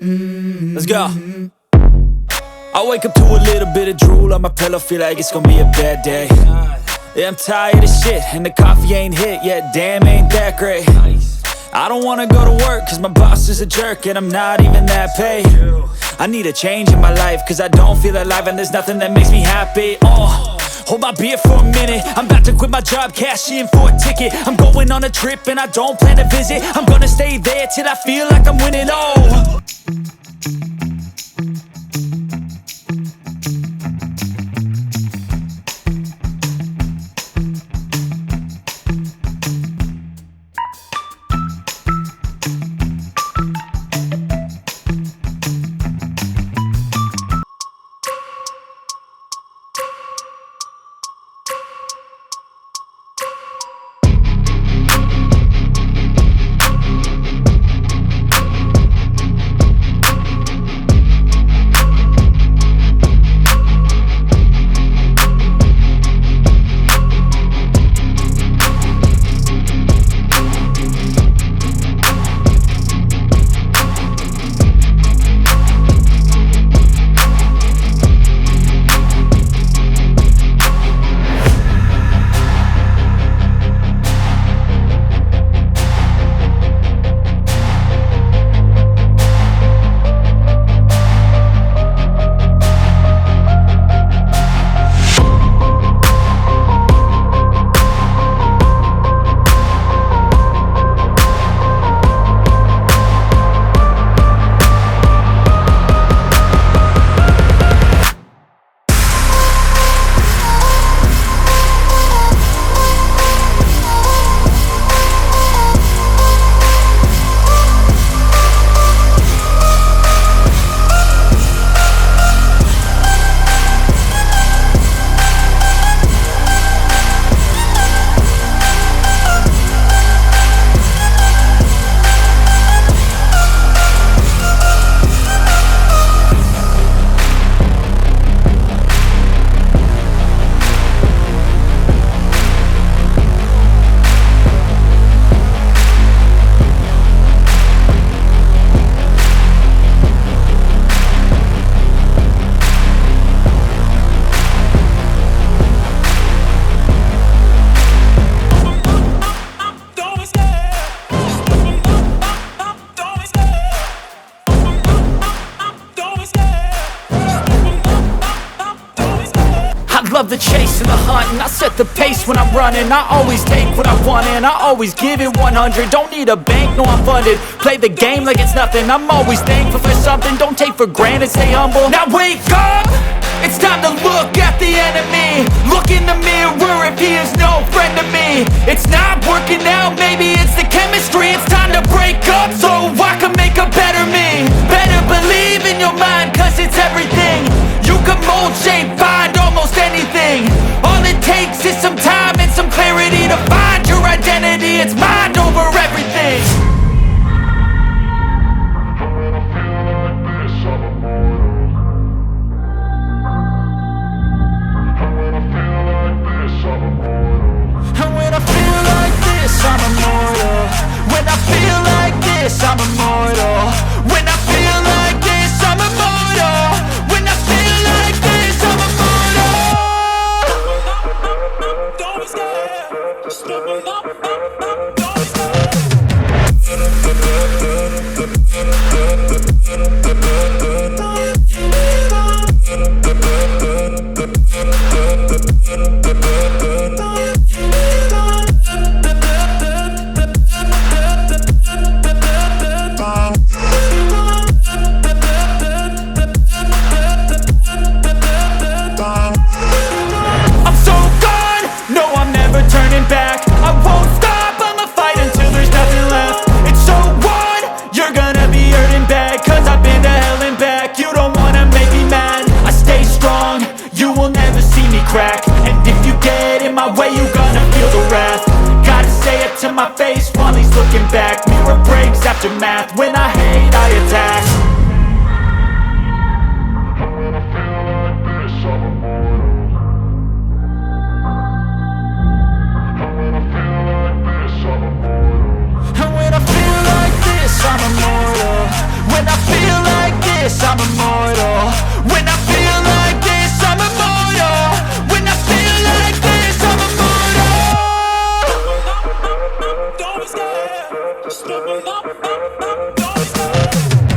Let's go. I wake up to a little bit of drool on my pillow, feel like it's gonna be a bad day. Yeah, I'm tired of shit, and the coffee ain't hit yet, damn, ain't that great. I don't wanna go to work, cause my boss is a jerk, and I'm not even that paid. I need a change in my life, cause I don't feel alive, and there's nothing that makes me happy. Hold my beer for a minute, I'm about to quit my job, cash in for a ticket. I'm going on a trip, and I don't plan to visit. I'm gonna stay there till I feel like I'm winning, oh. Love the chase and the hunt, and I set the pace when I'm running. I always take what I want and I always give it 100. Don't need a bank, no I'm funded. Play the game like it's nothing. I'm always thankful for something. Don't take for granted, stay humble. Now wake up! It's time to look at the enemy. Look in the mirror if he is no friend to me. It's not working out, maybe it's the chemistry. It's time to break up so I can make a better me. Better believe in your mind, cause it's everything. You can mold, shape, find almost anything. All it takes is some time and some clarity to find your identity. It's mind over everything. And when I feel like this, I'm immortal. When I feel like this, I'm immortal. When I feel like this, I'm immortal. When I feel like this, I'm immortal. Don't be scared. Just give me up. Don't be scared. this, I'm immortal. When I feel like this, I'm immortal. When I feel like this, I'm immortal. Don't be scared. Just level up. Don't be scared.